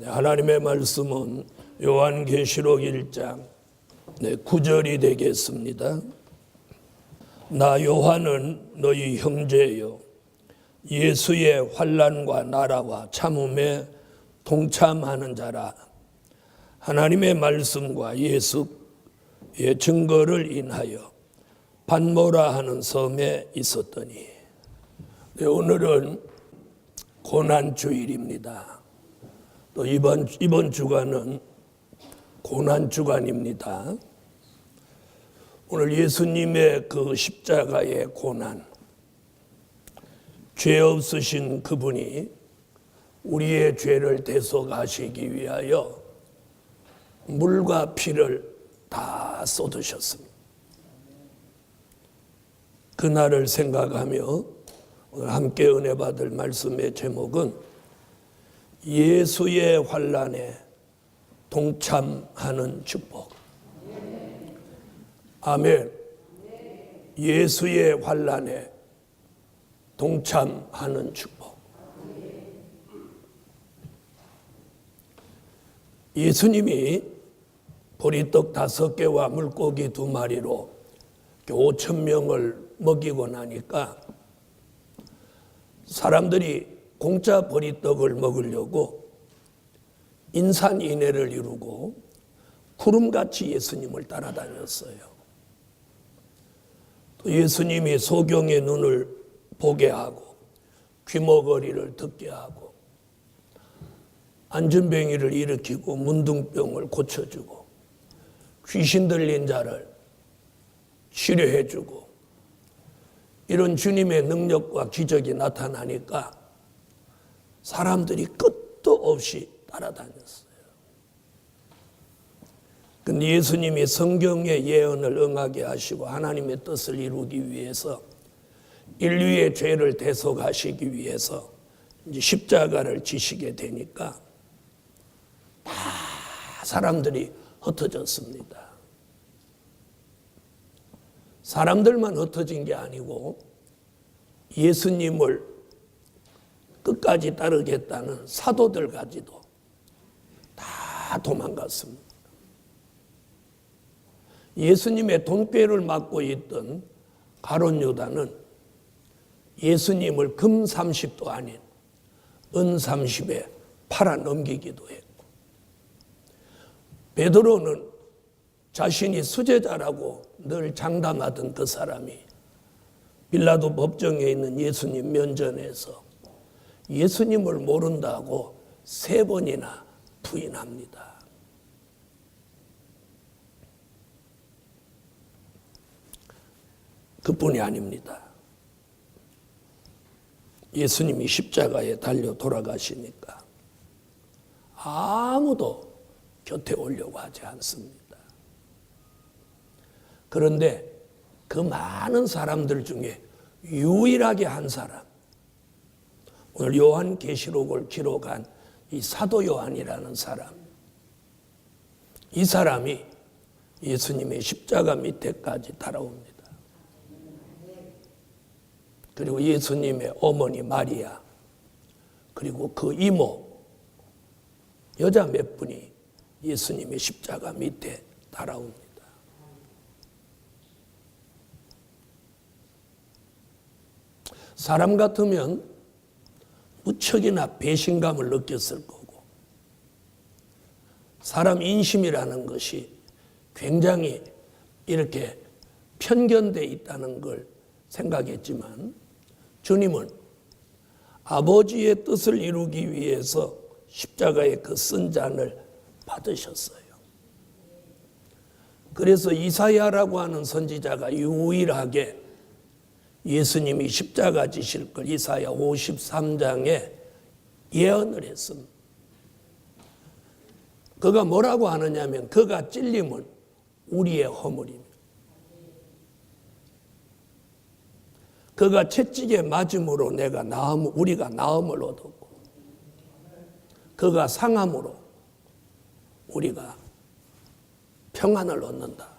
하나님의 말씀은 요한계시록 1장 9절이 되겠습니다. 나 요한은 너희 형제요 예수의 환난과 나라와 참음에 동참하는 자라. 하나님의 말씀과 예수의 증거를 인하여 반모라 하는 섬에 있었더니. 오늘은 고난주일입니다. 또 이번 주간은 고난주간입니다. 오늘 예수님의 그 십자가의 고난, 죄 없으신 그분이 우리의 죄를 대속하시기 위하여 물과 피를 다 쏟으셨습니다. 그날을 생각하며 오늘 함께 은혜 받을 말씀의 제목은 예수의 환난에 동참하는 축복. 아멘. 예수의 환난에 동참하는 축복. 예수님이 보리떡 5개와 물고기 2마리로 5,000명을 먹이고 나니까 사람들이 공짜 보리떡을 먹으려고 인산인해를 이루고 구름같이 예수님을 따라다녔어요. 또 예수님이 소경의 눈을 보게 하고 귀머거리를 듣게 하고 안진뱅이를 일으키고 문둥병을 고쳐주고 귀신 들린 자를 치료해주고 이런 주님의 능력과 기적이 나타나니까 사람들이 끝도 없이 따라다녔어요. 근데 예수님이 성경의 예언을 응하게 하시고 하나님의 뜻을 이루기 위해서 인류의 죄를 대속하시기 위해서 이제 십자가를 지시게 되니까 다 사람들이 흩어졌습니다. 사람들만 흩어진 게 아니고 예수님을 끝까지 따르겠다는 사도들까지도 다 도망갔습니다. 예수님의 돈꾀를 맡고 있던 가룟 유다는 예수님을 금 30도 아닌 은 30에 팔아 넘기기도 했고, 베드로는 자신이 수제자라고 늘 장담하던 그 사람이 빌라도 법정에 있는 예수님 면전에서 예수님을 모른다고 3번이나 부인합니다. 그뿐이 아닙니다. 예수님이 십자가에 달려 돌아가시니까 아무도 곁에 오려고 하지 않습니다. 그런데 그 많은 사람들 중에 유일하게 한 사람, 오늘 요한계시록을 기록한 이 사도 요한이라는 사람, 이 사람이 예수님의 십자가 밑에까지 따라옵니다. 그리고 예수님의 어머니 마리아, 그리고 그 이모, 여자 몇 분이 예수님의 십자가 밑에 따라옵니다. 사람 같으면 무척이나 배신감을 느꼈을 거고, 사람 인심이라는 것이 굉장히 이렇게 편견되어 있다는 걸 생각했지만 주님은 아버지의 뜻을 이루기 위해서 십자가의 그 쓴 잔을 받으셨어요. 그래서 이사야라고 하는 선지자가 유일하게 예수님이 십자가 지실 걸 이사야 53장에 예언을 했습니다. 그가 뭐라고 하느냐면 그가 찔림은 우리의 허물입니다. 그가 채찍에 맞음으로 우리가 나음을 얻었고, 그가 상함으로 우리가 평안을 얻는다.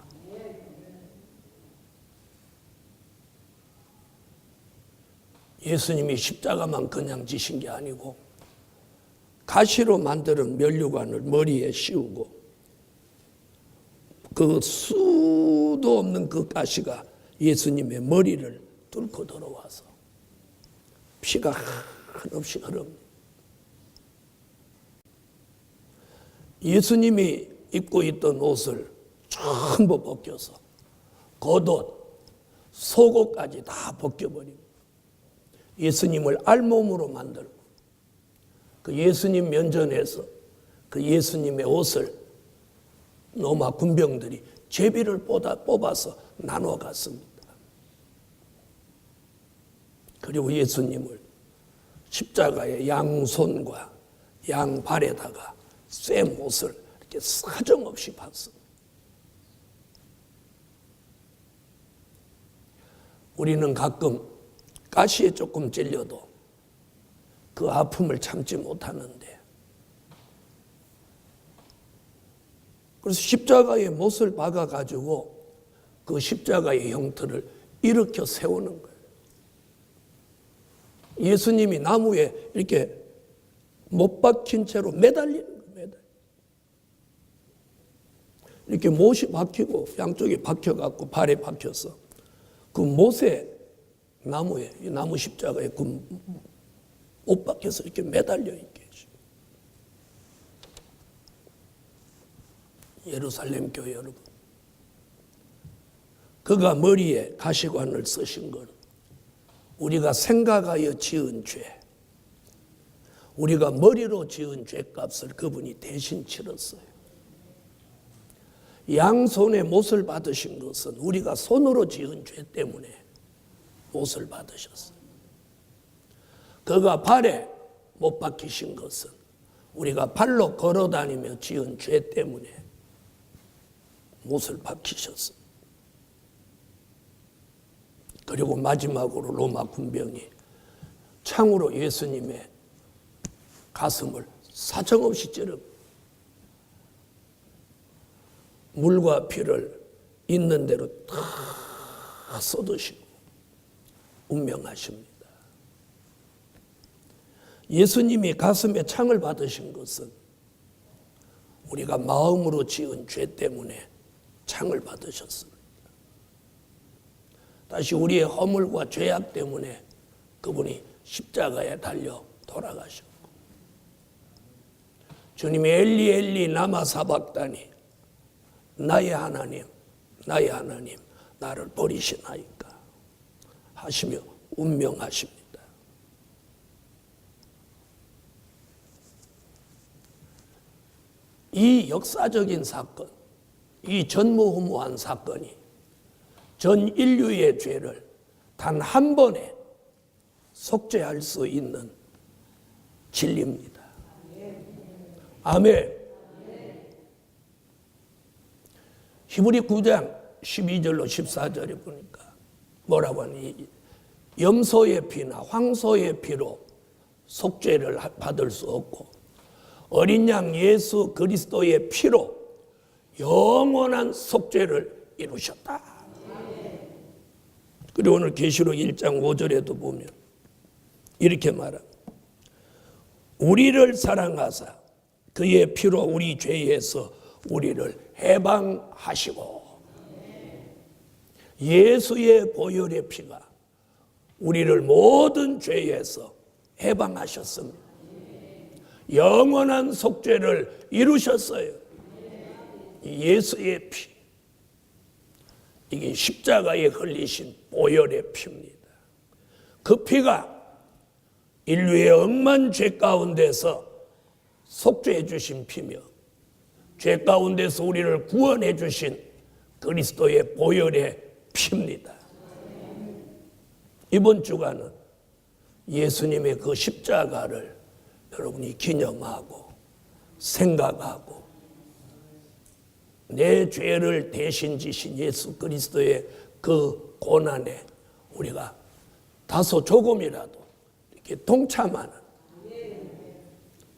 예수님이 십자가만 그냥 지신 게 아니고 가시로 만드는 면류관을 머리에 씌우고 그 수도 없는 그 가시가 예수님의 머리를 뚫고 들어와서 피가 한없이 흐릅니다. 예수님이 입고 있던 옷을 전부 벗겨서 겉옷, 속옷까지 다 벗겨버립니다. 예수님을 알몸으로 만들고 그 예수님 면전에서 그 예수님의 옷을 로마 군병들이 제비를 뽑아서 나눠 갔습니다. 그리고 예수님을 십자가의 양손과 양발에다가 쇠 못을 이렇게 사정없이 봤습니다. 우리는 가끔 가시에 조금 찔려도 그 아픔을 참지 못하는데, 그래서 십자가의 못을 박아가지고 그 십자가의 형태를 일으켜 세우는 거예요. 예수님이 나무에 이렇게 못 박힌 채로 매달리는 거예요. 이렇게 못이 박히고 양쪽에 박혀갖고 발에 박혀서 그 못에 나무에, 이 나무 십자가에 그 못 박혀서 이렇게 매달려 있게 해줘. 예루살렘 교회 여러분, 그가 머리에 가시관을 쓰신 건 우리가 생각하여 지은 죄, 우리가 머리로 지은 죄값을 그분이 대신 치렀어요. 양손에 못을 받으신 것은 우리가 손으로 지은 죄 때문에 못을 받으셨어요. 그가 발에 못 박히신 것은 우리가 발로 걸어다니며 지은 죄 때문에 못을 박히셨어요. 그리고 마지막으로 로마 군병이 창으로 예수님의 가슴을 사정없이 찌르고 물과 피를 있는 대로 다 쏟으시고 운명하십니다. 예수님이 가슴에 창을 받으신 것은 우리가 마음으로 지은 죄 때문에 창을 받으셨습니다. 다시 우리의 허물과 죄악 때문에 그분이 십자가에 달려 돌아가셨고, 주님이 엘리 엘리 라마 사박다니, 나의 하나님 나의 하나님 나를 버리시나이까 하시며 운명하십니다. 이 역사적인 사건, 이 전무후무한 사건이 전 인류의 죄를 단 한 번에 속죄할 수 있는 진리입니다. 아멘. 히브리 9장 12절로 14절에 보니까 뭐라고 하니, 염소의 피나 황소의 피로 속죄를 받을 수 없고 어린 양 예수 그리스도의 피로 영원한 속죄를 이루셨다. 그리고 오늘 계시록 1장 5절에도 보면 이렇게 말합니다. 우리를 사랑하사 그의 피로 우리 죄에서 우리를 해방하시고, 예수의 보혈의 피가 우리를 모든 죄에서 해방하셨습니다. 영원한 속죄를 이루셨어요. 예수의 피, 이게 십자가에 흘리신 보혈의 피입니다. 그 피가 인류의 억만 죄 가운데서 속죄해 주신 피며 죄 가운데서 우리를 구원해 주신 그리스도의 보혈의 피입니다. 이번 주간은 예수님의 그 십자가를 여러분이 기념하고 생각하고 내 죄를 대신 지신 예수 그리스도의 그 고난에 우리가 다소 조금이라도 이렇게 동참하는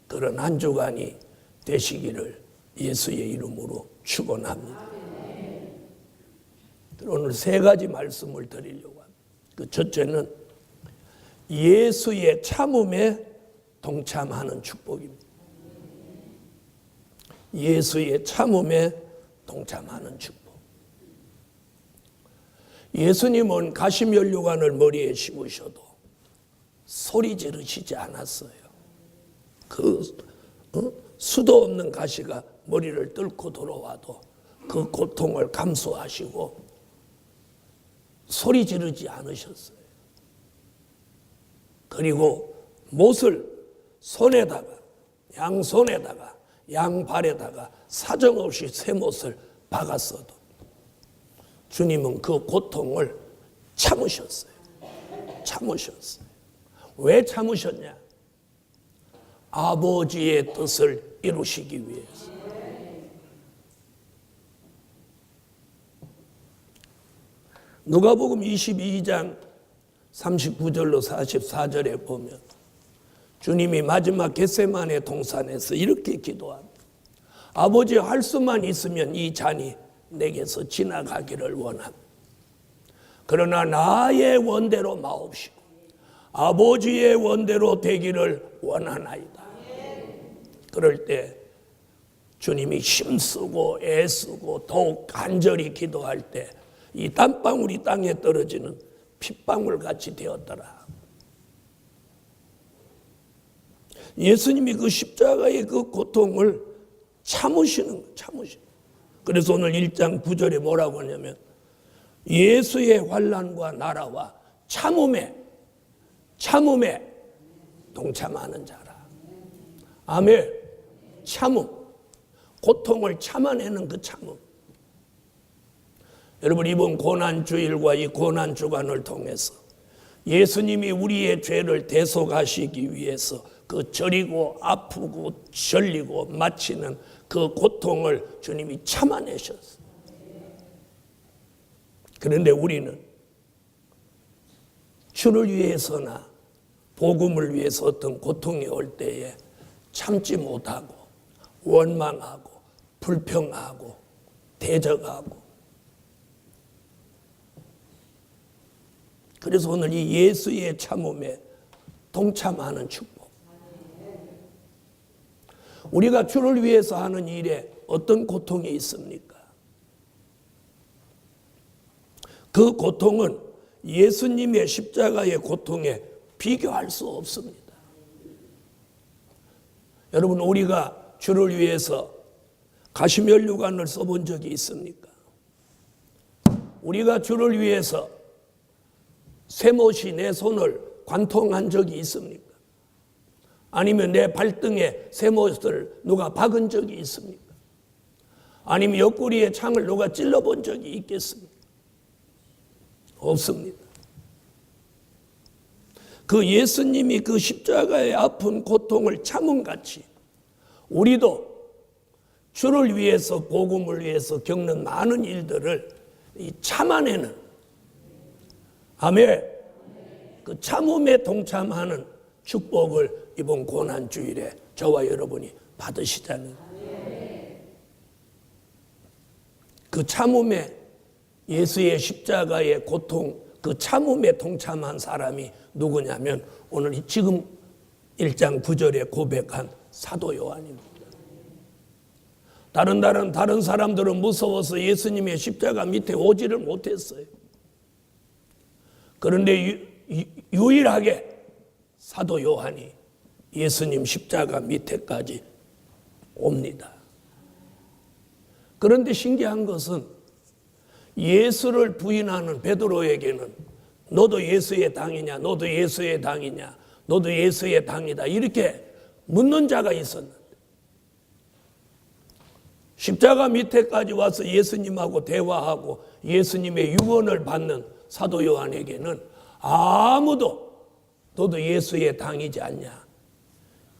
그런 한 주간이 되시기를 예수의 이름으로 축원합니다. 오늘 세 가지 말씀을 드리려고 합니다. 그 첫째는 예수의 참음에 동참하는 축복입니다. 예수의 참음에 동참하는 축복. 예수님은 가시면류관을 머리에 심으셔도 소리 지르시지 않았어요. 수도 없는 가시가 머리를 뚫고 들어와도 그 고통을 감수하시고 소리 지르지 않으셨어요. 그리고 못을 손에다가, 양손에다가, 양발에다가 사정없이 쇠못을 박았어도 주님은 그 고통을 참으셨어요. 참으셨어요. 왜 참으셨냐? 아버지의 뜻을 이루시기 위해서. 누가복음 22장 39절로 44절에 보면 주님이 마지막 겟세마네 동산에서 이렇게 기도합니다. 아버지, 할 수만 있으면 이 잔이 내게서 지나가기를 원합니다. 그러나 나의 원대로 마옵시고 아버지의 원대로 되기를 원하나이다. 그럴 때 주님이 힘쓰고 애쓰고 더욱 간절히 기도할 때 이 땀방울이 땅에 떨어지는 핏방울 같이 되었더라. 예수님이 그 십자가의 그 고통을 참으시는. 그래서 오늘 1장 9절에 뭐라고 하냐면 예수의 환난과 나라와 참음에 동참하는 자라. 아멘. 참음. 고통을 참아내는 그 참음. 여러분, 이번 고난주일과 이 고난주간을 통해서 예수님이 우리의 죄를 대속하시기 위해서 그 저리고 아프고 절리고 마치는 그 고통을 주님이 참아내셨어요. 그런데 우리는 주를 위해서나 복음을 위해서 어떤 고통이 올 때에 참지 못하고 원망하고 불평하고 대적하고. 그래서 오늘 이 예수의 참음에 동참하는 축복. 우리가 주를 위해서 하는 일에 어떤 고통이 있습니까? 그 고통은 예수님의 십자가의 고통에 비교할 수 없습니다. 여러분, 우리가 주를 위해서 가시면류관을 써본 적이 있습니까? 우리가 주를 위해서 쇠못이 내 손을 관통한 적이 있습니까? 아니면 내 발등에 쇠못을 누가 박은 적이 있습니까? 아니면 옆구리에 창을 누가 찔러본 적이 있겠습니까? 없습니다. 그 예수님이 그 십자가의 아픈 고통을 참음같이 우리도 주를 위해서 복음을 위해서 겪는 많은 일들을 참아내는, 아멘, 그 참음에 동참하는 축복을 이번 고난주일에 저와 여러분이 받으시자는, 그 참음에 예수의 십자가의 고통, 그 참음에 동참한 사람이 누구냐면 오늘 지금 1장 9절에 고백한 사도 요한입니다. 다른 사람들은 무서워서 예수님의 십자가 밑에 오지를 못했어요. 그런데 유일하게 사도 요한이 예수님 십자가 밑에까지 옵니다. 그런데 신기한 것은 예수를 부인하는 베드로에게는 너도 예수의 당이냐, 너도 예수의 당이냐, 너도 예수의 당이다, 이렇게 묻는 자가 있었는데 십자가 밑에까지 와서 예수님하고 대화하고 예수님의 유언을 받는 사도 요한에게는 아무도 너도 예수의 당이지 않냐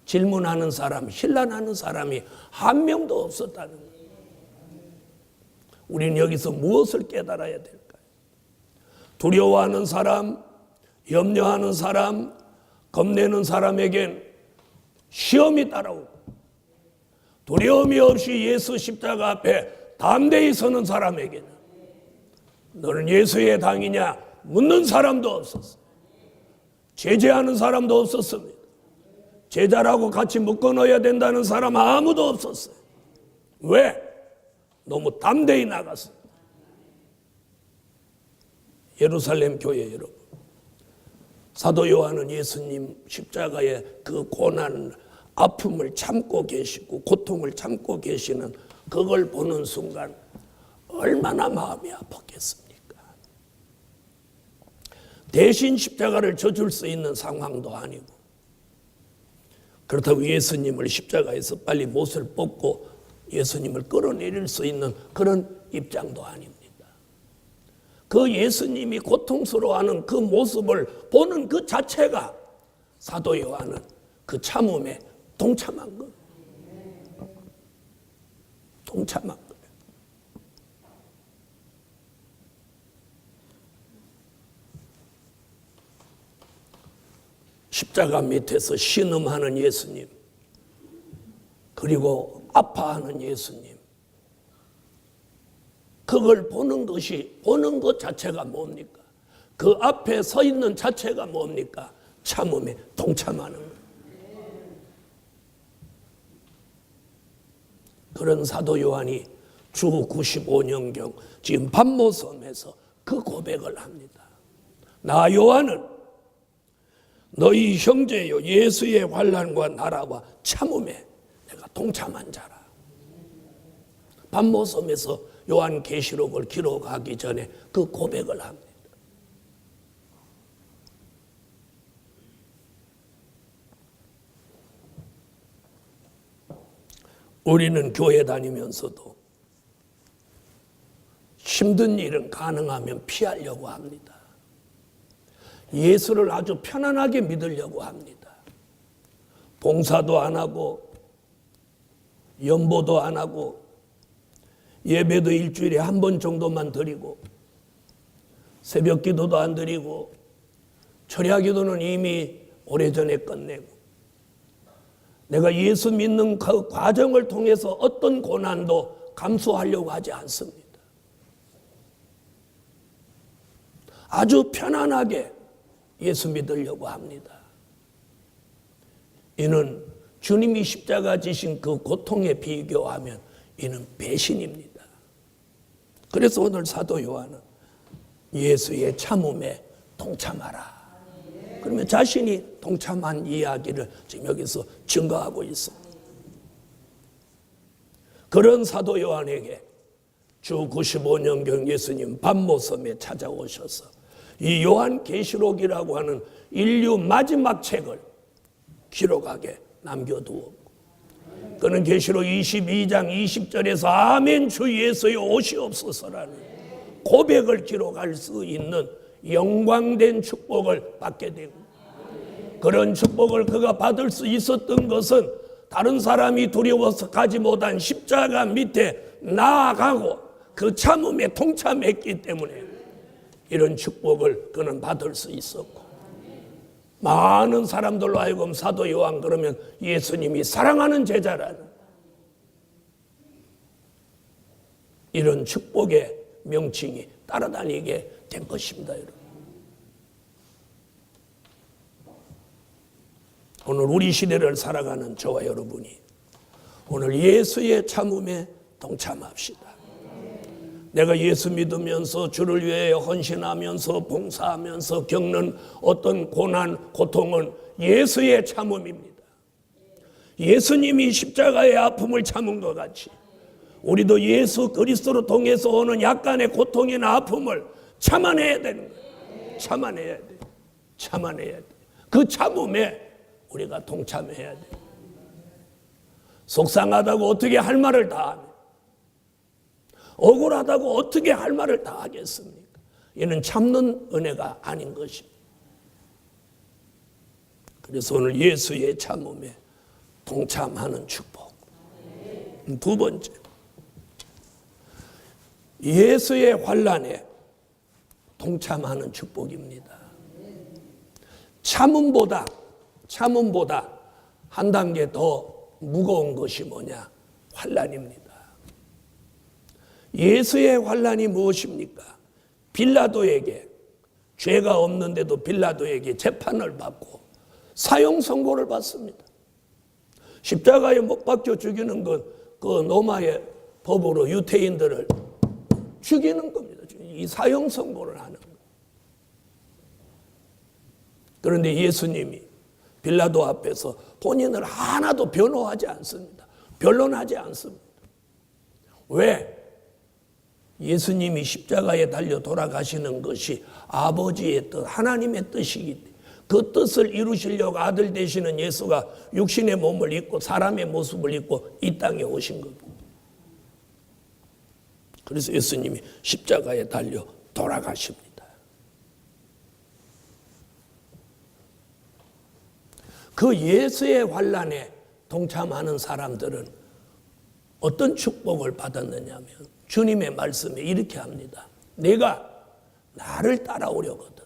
질문하는 사람, 신란하는 사람이 한 명도 없었다는 거예요. 우리는 여기서 무엇을 깨달아야 될까요? 두려워하는 사람, 염려하는 사람, 겁내는 사람에겐 시험이 따라오고, 두려움이 없이 예수 십자가 앞에 담대히 서는 사람에게는 너는 예수의 당이냐 묻는 사람도 없었어요. 제재하는 사람도 없었습니다. 제자라고 같이 묶어 넣어야 된다는 사람 아무도 없었어요. 왜? 너무 담대히 나갔어. 예루살렘 교회 여러분, 사도 요한은 예수님 십자가의 그 고난, 아픔을 참고 계시고 고통을 참고 계시는 그걸 보는 순간 얼마나 마음이 아팠겠습니까? 대신 십자가를 져줄 수 있는 상황도 아니고, 그렇다고 예수님을 십자가에서 빨리 못을 뽑고 예수님을 끌어내릴 수 있는 그런 입장도 아닙니다. 그 예수님이 고통스러워하는 그 모습을 보는 그 자체가 사도 요한은 그 참음에 동참한 것. 동참한 거예요. 십자가 밑에서 신음하는 예수님, 그리고 아파하는 예수님, 그걸 보는 것 자체가 뭡니까? 그 앞에 서 있는 자체가 뭡니까? 참음에 동참하는 것. 그런 사도 요한이 주 95년경 지금 반모섬에서 그 고백을 합니다. 나 요한은 너희 형제요 예수의 환난과 나라와 참음에 내가 동참한 자라. 반모섬에서 요한계시록을 기록하기 전에 그 고백을 합니다. 우리는 교회 다니면서도 힘든 일은 가능하면 피하려고 합니다. 예수를 아주 편안하게 믿으려고 합니다. 봉사도 안 하고 연보도 안 하고 예배도 일주일에 한 번 정도만 드리고 새벽 기도도 안 드리고 철야 기도는 이미 오래전에 끝내고 내가 예수 믿는 그 과정을 통해서 어떤 고난도 감수하려고 하지 않습니다. 아주 편안하게 예수 믿으려고 합니다. 이는 주님이 십자가 지신 그 고통에 비교하면 이는 배신입니다. 그래서 오늘 사도 요한은 예수의 참음에 동참하라. 그러면 자신이 동참한 이야기를 지금 여기서 증거하고 있습니다. 그런 사도 요한에게 주 95년경 예수님 반모섬에 찾아오셔서 이 요한계시록이라고 하는 인류 마지막 책을 기록하게 남겨두었고, 그는 계시록 22장 20절에서 아멘 주 예수의 오시옵소서라는 고백을 기록할 수 있는 영광된 축복을 받게 되고, 그런 축복을 그가 받을 수 있었던 것은 다른 사람이 두려워서 가지 못한 십자가 밑에 나아가고 그 참음에 동참했기 때문에 이런 축복을 그는 받을 수 있었고, 많은 사람들로 하여금 사도 요한 그러면 예수님이 사랑하는 제자라는 이런 축복의 명칭이 따라다니게 된 것입니다. 여러분, 오늘 우리 시대를 살아가는 저와 여러분이 오늘 예수의 참음에 동참합시다. 내가 예수 믿으면서 주를 위해 헌신하면서 봉사하면서 겪는 어떤 고난, 고통은 예수의 참음입니다. 예수님이 십자가의 아픔을 참은 것 같이 우리도 예수 그리스도로 통해서 오는 약간의 고통이나 아픔을 참아내야 되는 거예요. 참아내야 돼. 참아내야 돼. 그 참음에 우리가 동참해야 돼. 속상하다고 어떻게 할 말을 다 하네. 억울하다고 어떻게 할 말을 다 하겠습니까? 이는 참는 은혜가 아닌 것입니다. 그래서 오늘 예수의 참음에 동참하는 축복. 두 번째, 예수의 환난에 동참하는 축복입니다. 참음보다 한 단계 더 무거운 것이 뭐냐? 환난입니다. 예수의 환난이 무엇입니까? 빌라도에게, 죄가 없는데도 빌라도에게 재판을 받고 사형 선고를 받습니다. 십자가에 못 박혀 죽이는 건 그 로마의 법으로 유태인들을 죽이는 겁니다. 이 사형 선고를 하는 거예요. 그런데 예수님이 빌라도 앞에서 본인을 하나도 변호하지 않습니다. 변론하지 않습니다. 왜? 예수님이 십자가에 달려 돌아가시는 것이 아버지의 뜻, 하나님의 뜻이기 때문에 그 뜻을 이루시려고 아들 되시는 예수가 육신의 몸을 입고 사람의 모습을 입고 이 땅에 오신 겁니다. 그래서 예수님이 십자가에 달려 돌아가십니다. 그 예수의 환난에 동참하는 사람들은 어떤 축복을 받았느냐면 주님의 말씀에 이렇게 합니다. 내가 나를 따라오려거든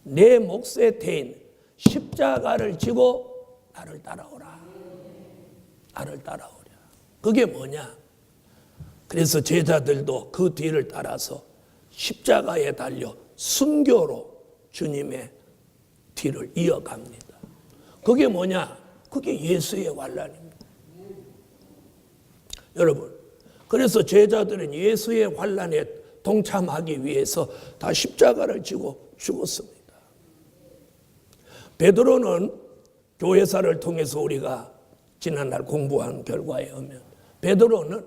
내 몫의 대인 십자가를 지고 나를 따라오라. 나를 따라오라. 그게 뭐냐? 그래서 제자들도 그 뒤를 따라서 십자가에 달려 순교로 주님의 뒤를 이어갑니다. 그게 뭐냐? 그게 예수의 환난입니다. 여러분, 그래서 제자들은 예수의 환난에 동참하기 위해서 다 십자가를 지고 죽었습니다. 베드로는 교회사를 통해서 우리가 지난날 공부한 결과에 의하면 베드로는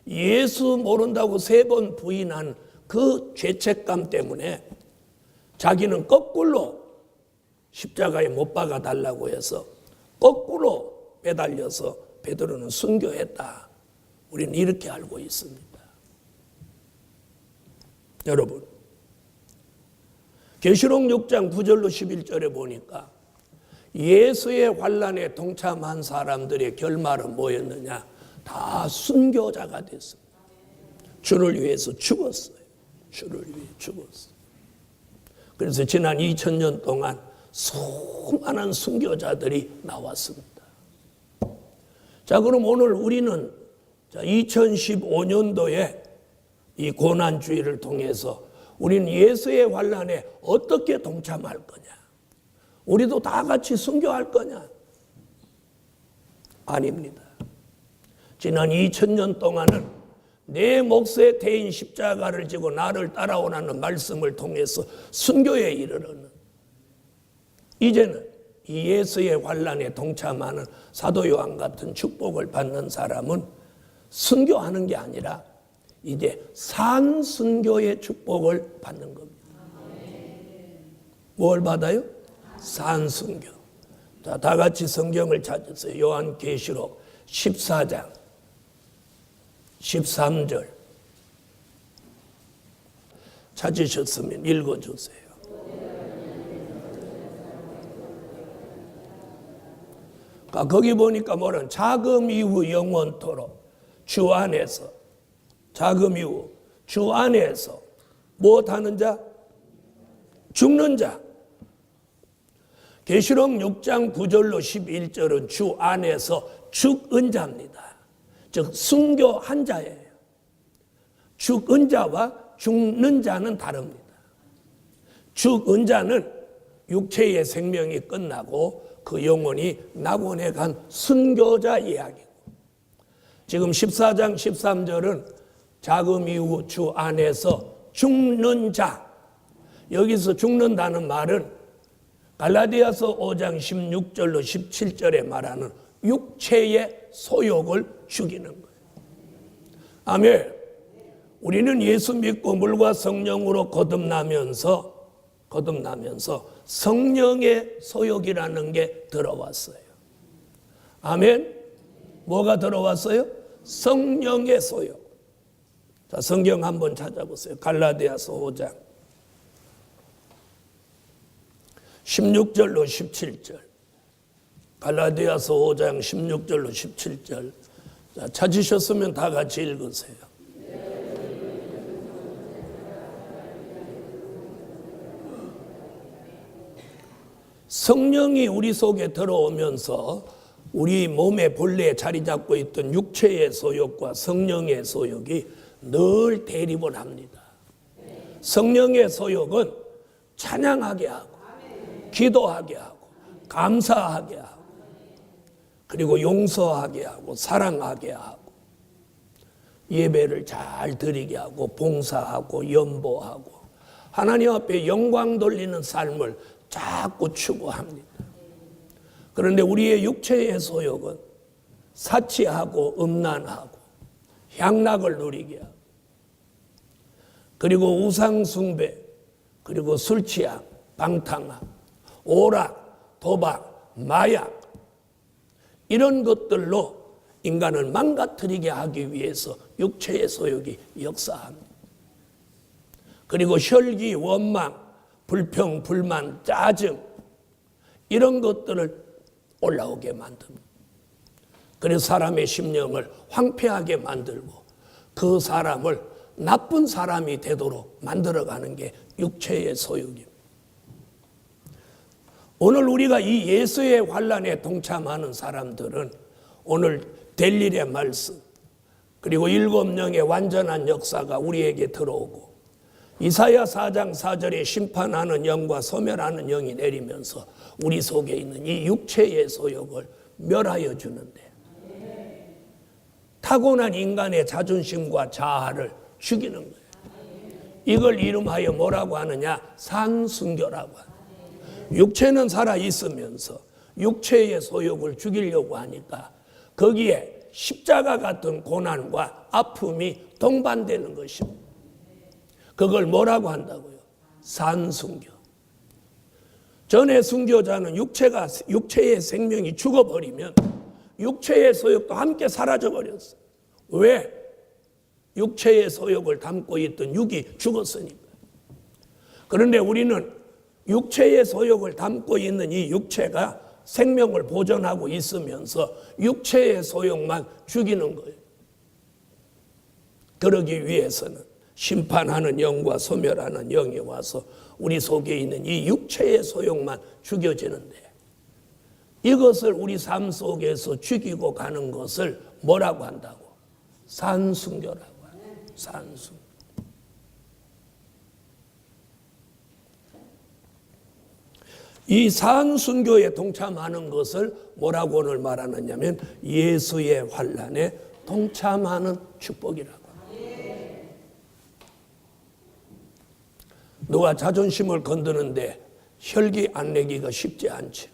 예수 모른다고 3번 부인한 그 죄책감 때문에 자기는 거꾸로 십자가에 못 박아 달라고 해서 거꾸로 매달려서 베드로는 순교했다. 우리는 이렇게 알고 있습니다. 여러분, 계시록 6장 9절로 11절에 보니까 예수의 환난에 동참한 사람들의 결말은 뭐였느냐? 다 순교자가 됐습니다. 주를 위해서 죽었어요. 주를 위해 죽었어요. 그래서 지난 2000년 동안 수많은 순교자들이 나왔습니다. 자, 그럼 오늘 우리는 2015년도에 이 고난주의를 통해서 우리는 예수의 환난에 어떻게 동참할 거냐? 우리도 다 같이 순교할 거냐? 아닙니다. 지난 2000년 동안은 내 몫의 대인 십자가를 지고 나를 따라오라는 말씀을 통해서 순교에 이르르는 이제는 이 예수의 환난에 동참하는 사도 요한 같은 축복을 받는 사람은 순교하는 게 아니라 이제 산순교의 축복을 받는 겁니다. 뭘 받아요? 산순교. 자, 다 같이 성경을 찾으세요. 요한계시록 14장 13절 찾으셨으면 읽어주세요. 거기 보니까 뭐는 자금 이후 영원토록 주 안에서 자금 이후 주 안에서 무엇하는 자? 죽는 자. 계시록 6장 9절로 11절은 주 안에서 죽은 자입니다. 즉 순교한 자예요. 죽은 자와 죽는 자는 다릅니다. 죽은 자는 육체의 생명이 끝나고 그 영혼이 낙원에 간 순교자 이야기고, 지금 14장 13절은 자금 이후 주 안에서 죽는 자. 여기서 죽는다는 말은 갈라디아서 5장 16절로 17절에 말하는 육체의 소욕을 죽이는 거예요. 아멘. 우리는 예수 믿고 물과 성령으로 거듭나면서 성령의 소욕이라는 게 들어왔어요. 아멘. 뭐가 들어왔어요? 성령의 소욕. 자, 성경 한번 찾아보세요. 갈라디아서 5장 16절로 17절. 갈라디아서 5장 16절로 17절. 자, 찾으셨으면 다 같이 읽으세요. 성령이 우리 속에 들어오면서 우리 몸의 본래에 자리 잡고 있던 육체의 소욕과 성령의 소욕이 늘 대립을 합니다. 성령의 소욕은 찬양하게 하고 기도하게 하고 감사하게 하고 그리고 용서하게 하고 사랑하게 하고 예배를 잘 드리게 하고 봉사하고 연보하고 하나님 앞에 영광 돌리는 삶을 자꾸 추구합니다. 그런데 우리의 육체의 소욕은 사치하고 음란하고 향락을 누리게 하고 그리고 우상숭배 그리고 술 취함, 방탕함, 오락, 도박, 마약 이런 것들로 인간을 망가뜨리게 하기 위해서 육체의 소욕이 역사합니다. 그리고 혈기, 원망, 불평, 불만, 짜증 이런 것들을 올라오게 만듭니다. 그래서 사람의 심령을 황폐하게 만들고 그 사람을 나쁜 사람이 되도록 만들어가는 게 육체의 소욕입니다. 오늘 우리가 이 예수의 환난에 동참하는 사람들은 오늘 될 일의 말씀 그리고 7영의 완전한 역사가 우리에게 들어오고 이사야 4장 4절에 심판하는 영과 소멸하는 영이 내리면서 우리 속에 있는 이 육체의 소욕을 멸하여 주는데 타고난 인간의 자존심과 자아를 죽이는 거예요. 이걸 이름하여 뭐라고 하느냐? 산순교라고 합니다. 육체는 살아있으면서 육체의 소욕을 죽이려고 하니까 거기에 십자가 같은 고난과 아픔이 동반되는 것입니다. 그걸 뭐라고 한다고요? 산순교. 전에 순교자는 육체의 생명이 죽어버리면 육체의 소욕도 함께 사라져버렸어요. 왜? 육체의 소욕을 담고 있던 육이 죽었으니까. 그런데 우리는 육체의 소욕을 담고 있는 이 육체가 생명을 보존하고 있으면서 육체의 소욕만 죽이는 거예요. 그러기 위해서는 심판하는 영과 소멸하는 영이 와서 우리 속에 있는 이 육체의 소욕만 죽여지는데 이것을 우리 삶 속에서 죽이고 가는 것을 뭐라고 한다고? 산순교라고 해요. 산순교. 이 산순교에 동참하는 것을 뭐라고 오늘 말하느냐면 예수의 환난에 동참하는 축복이라고. 누가 자존심을 건드는데 혈기 안 내기가 쉽지 않죠.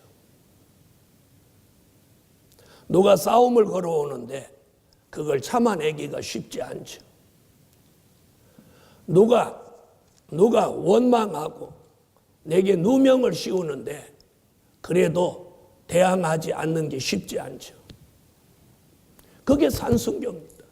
누가 싸움을 걸어오는데 그걸 참아내기가 쉽지 않죠. 누가 원망하고 내게 누명을 씌우는데 그래도 대항하지 않는 게 쉽지 않죠. 그게 산순교입니다.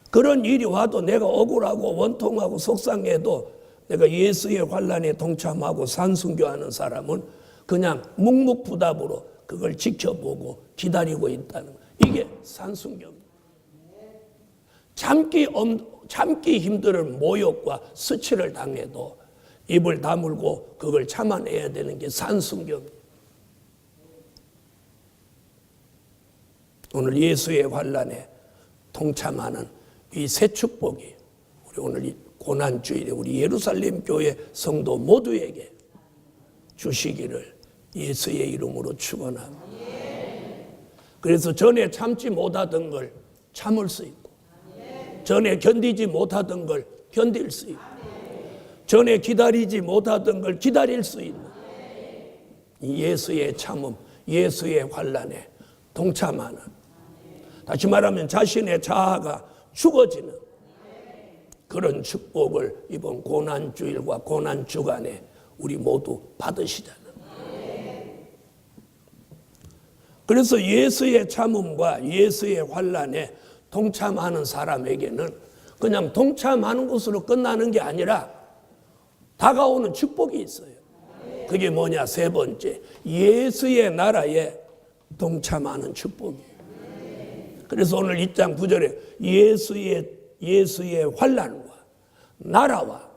그런 일이 와도 내가 억울하고 원통하고 속상해도 내가 예수의 환난에 동참하고 산순교하는 사람은 그냥 묵묵부답으로 그걸 지켜보고 기다리고 있다는 거예요. 이게 산순교입니다. 참기 힘든 모욕과 수치를 당해도 입을 다물고 그걸 참아내야 되는 게 산순교입니다. 오늘 예수의 환난에 동참하는 이 새 축복이 우리 오늘 이 고난주일에 우리 예루살렘 교회 성도 모두에게 주시기를 예수의 이름으로 축원합니다. 그래서 전에 참지 못하던 걸 참을 수 있고 전에 견디지 못하던 걸 견딜 수 있고 전에 기다리지 못하던 걸 기다릴 수 있는 이 예수의 참음, 예수의 환난에 동참하는, 다시 말하면 자신의 자아가 죽어지는 그런 축복을 이번 고난주일과 고난주간에 우리 모두 받으시잖아요. 그래서 예수의 참음과 예수의 환난에 동참하는 사람에게는 그냥 동참하는 것으로 끝나는 게 아니라 다가오는 축복이 있어요. 그게 뭐냐? 세 번째, 예수의 나라에 동참하는 축복이에요. 그래서 오늘 2장 9절에 예수의 환난과 나라와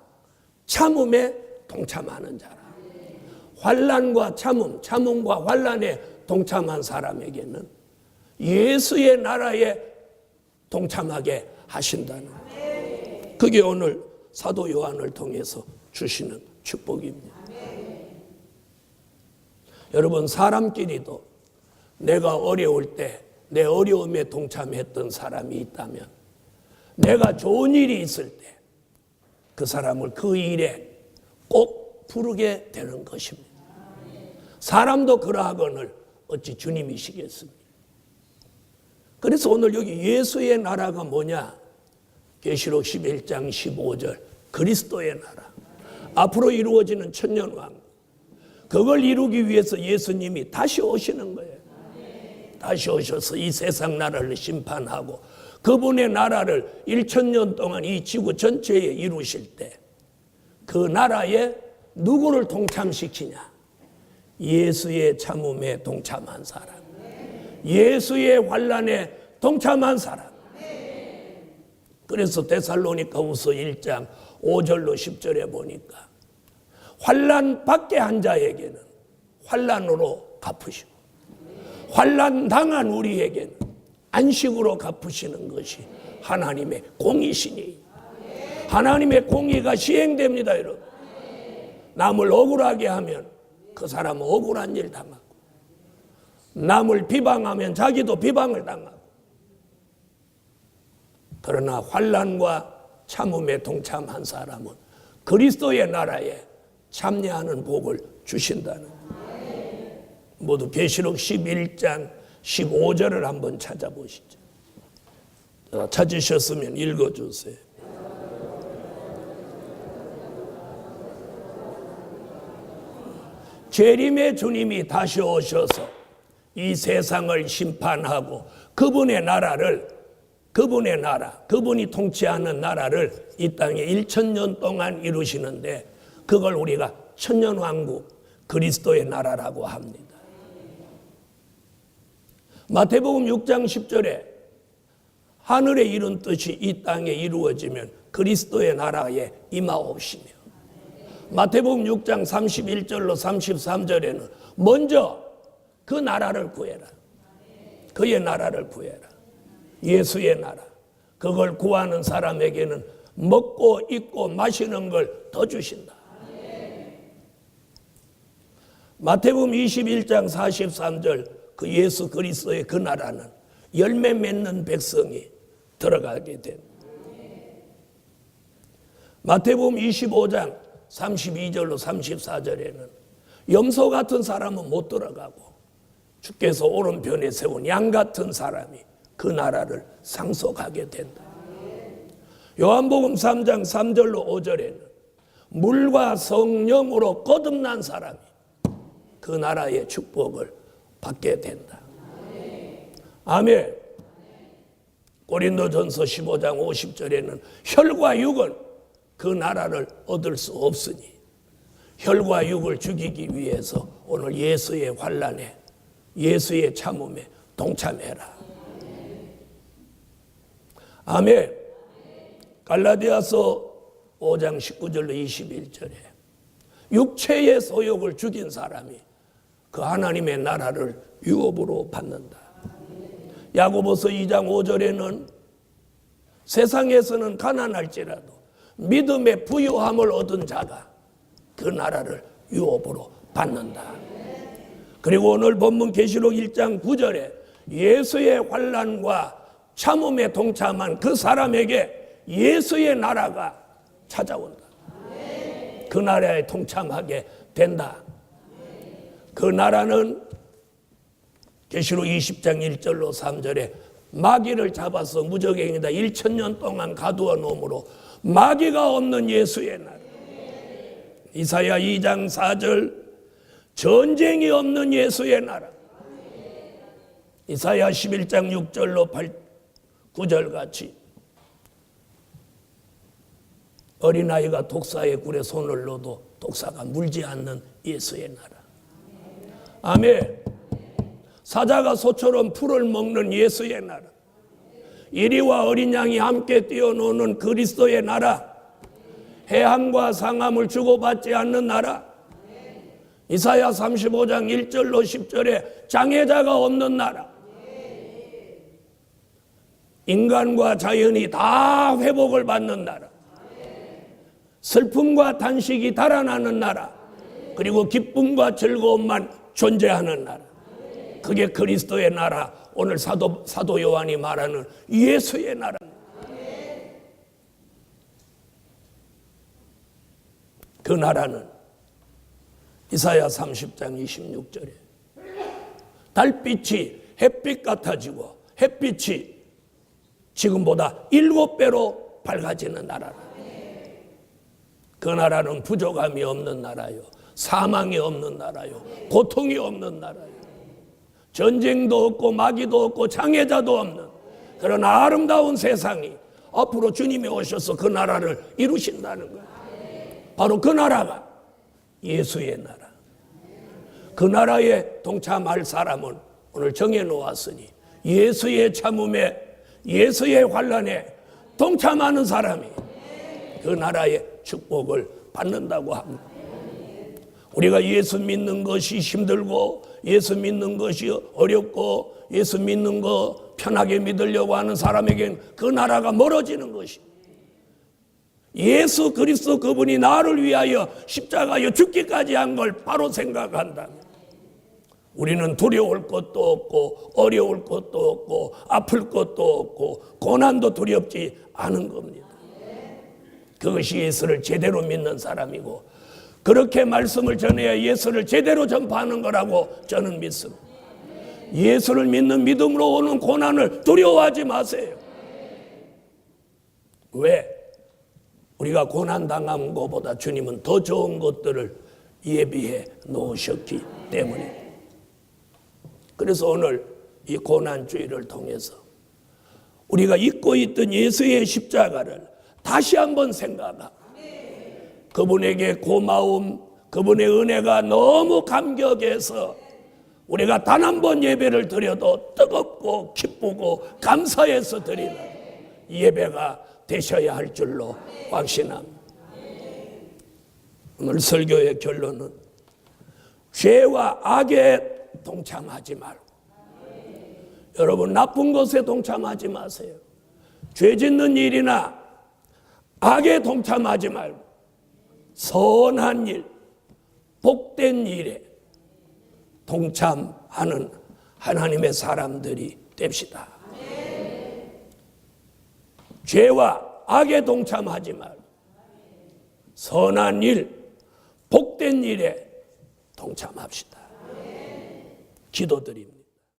참음에 동참하는 자라. 환난과 참음과 환난에 동참한 사람에게는 예수의 나라에 동참하게 하신다는, 그게 오늘 사도 요한을 통해서 주시는 축복입니다. 여러분, 사람끼리도 내가 어려울 때 내 어려움에 동참했던 사람이 있다면 내가 좋은 일이 있을 때 그 사람을 그 일에 꼭 부르게 되는 것입니다. 사람도 그러하거늘 어찌 주님이시겠습니까? 그래서 오늘 여기 예수의 나라가 뭐냐? 계시록 11장 15절 그리스도의 나라, 앞으로 이루어지는 천년왕국, 그걸 이루기 위해서 예수님이 다시 오시는 거예요. 다시 오셔서 이 세상 나라를 심판하고 그분의 나라를 1000년 동안 이 지구 전체에 이루실 때 그 나라에 누구를 동참시키냐? 예수의 참음에 동참한 사람, 예수의 환난에 동참한 사람. 그래서 데살로니가후서 1장 5절로 10절에 보니까 환난 받게 한 자에게는 환난으로 갚으시고 환난 당한 우리에게는 안식으로 갚으시는 것이 하나님의 공의시니, 하나님의 공의가 시행됩니다. 여러분, 남을 억울하게 하면 그 사람은 억울한 일 당하고, 남을 비방하면 자기도 비방을 당하고, 그러나 환난과 참음에 동참한 사람은 그리스도의 나라에 참여하는 복을 주신다는 거예요. 모두 계시록 11장 15절을 한번 찾아보시죠. 찾으셨으면 읽어주세요. 재림의 주님이 다시 오셔서 이 세상을 심판하고 그분의 나라를, 그분의 나라, 그분이 통치하는 나라를 이 땅에 1000년 동안 이루시는데 그걸 우리가 천년왕국 그리스도의 나라라고 합니다. 마태복음 6장 10절에 하늘에 이룬 뜻이 이 땅에 이루어지면 그리스도의 나라에 임하옵시며, 마태복음 6장 31절로 33절에는 먼저 그 나라를 구해라, 그의 나라를 구해라, 예수의 나라, 그걸 구하는 사람에게는 먹고 입고 마시는 걸 더 주신다. 마태복음 21장 43절 그 예수 그리스도의 그 나라는 열매 맺는 백성이 들어가게 된. 마태복음 25장 32절로 34절에는 염소 같은 사람은 못 들어가고 주께서 오른편에 세운 양 같은 사람이 그 나라를 상속하게 된다. 요한복음 3장 3절로 5절에는 물과 성령으로 거듭난 사람이 그 나라의 축복을 받게 된다. 아멘. 고린도전서 15장 50절에는 혈과 육은 그 나라를 얻을 수 없으니 혈과 육을 죽이기 위해서 오늘 예수의 환난에, 예수의 참음에 동참해라. 아멘. 갈라디아서 5장 19절로 21절에 육체의 소욕을 죽인 사람이 그 하나님의 나라를 유업으로 받는다. 야고보서 2장 5절에는 세상에서는 가난할지라도 믿음의 부유함을 얻은 자가 그 나라를 유업으로 받는다. 그리고 오늘 본문 계시록 1장 9절에 예수의 환난과 참음에 동참한 그 사람에게 예수의 나라가 찾아온다. 그 나라에 동참하게 된다. 그 나라는 계시록 20장 1절로 3절에 마귀를 잡아서 무적행에다 1000년 동안 가두어 놓음으로 마귀가 없는 예수의 나라. 이사야 2장 4절 전쟁이 없는 예수의 나라. 이사야 11장 6절로 9절 같이 어린아이가 독사의 굴에 손을 넣어도 독사가 물지 않는 예수의 나라. 아멘. 사자가 소처럼 풀을 먹는 예수의 나라. 이리와 어린 양이 함께 뛰어노는 그리스도의 나라. 해함과 상함을 주고받지 않는 나라. 이사야 35장 1절로 10절에 장애자가 없는 나라. 인간과 자연이 다 회복을 받는 나라. 슬픔과 탄식이 달아나는 나라. 그리고 기쁨과 즐거움만 존재하는 나라. 그게 그리스도의 나라. 오늘 사도 요한이 말하는 예수의 나라. 그 나라는 이사야 30장 26절에 달빛이 햇빛 같아지고 햇빛이 지금보다 7배로 밝아지는 나라라. 그 나라는 부족함이 없는 나라요, 사망이 없는 나라요, 고통이 없는 나라요, 전쟁도 없고 마귀도 없고 장애자도 없는 그런 아름다운 세상이 앞으로 주님이 오셔서 그 나라를 이루신다는 거예요. 바로 그 나라가 예수의 나라. 그 나라에 동참할 사람은 오늘 정해놓았으니 예수의 참음에, 예수의 환난에 동참하는 사람이 그 나라의 축복을 받는다고 합니다. 우리가 예수 믿는 것이 힘들고 예수 믿는 것이 어렵고 예수 믿는 거 편하게 믿으려고 하는 사람에겐 그 나라가 멀어지는 것입니다. 예수 그리스도 그분이 나를 위하여 십자가에 죽기까지 한 걸 바로 생각한다면 우리는 두려울 것도 없고 어려울 것도 없고 아플 것도 없고 고난도 두렵지 않은 겁니다. 그것이 예수를 제대로 믿는 사람이고 그렇게 말씀을 전해야 예수를 제대로 전파하는 거라고 저는 믿습니다. 예수를 믿는 믿음으로 오는 고난을 두려워하지 마세요. 왜? 우리가 고난당한 것보다 주님은 더 좋은 것들을 예비해 놓으셨기 때문에. 그래서 오늘 이 고난주의를 통해서 우리가 잊고 있던 예수의 십자가를 다시 한번 생각하고 그분에게 고마움, 그분의 은혜가 너무 감격해서 우리가 단 한 번 예배를 드려도 뜨겁고 기쁘고 감사해서 드리는 예배가 되셔야 할 줄로 확신합니다. 오늘 설교의 결론은 죄와 악에 동참하지 말고 여러분 나쁜 것에 동참하지 마세요. 죄 짓는 일이나 악에 동참하지 말고 선한 일, 복된 일에 동참하는 하나님의 사람들이 됩시다. 죄와 악에 동참하지 말고 선한 일, 복된 일에 동참합시다. 기도드립니다.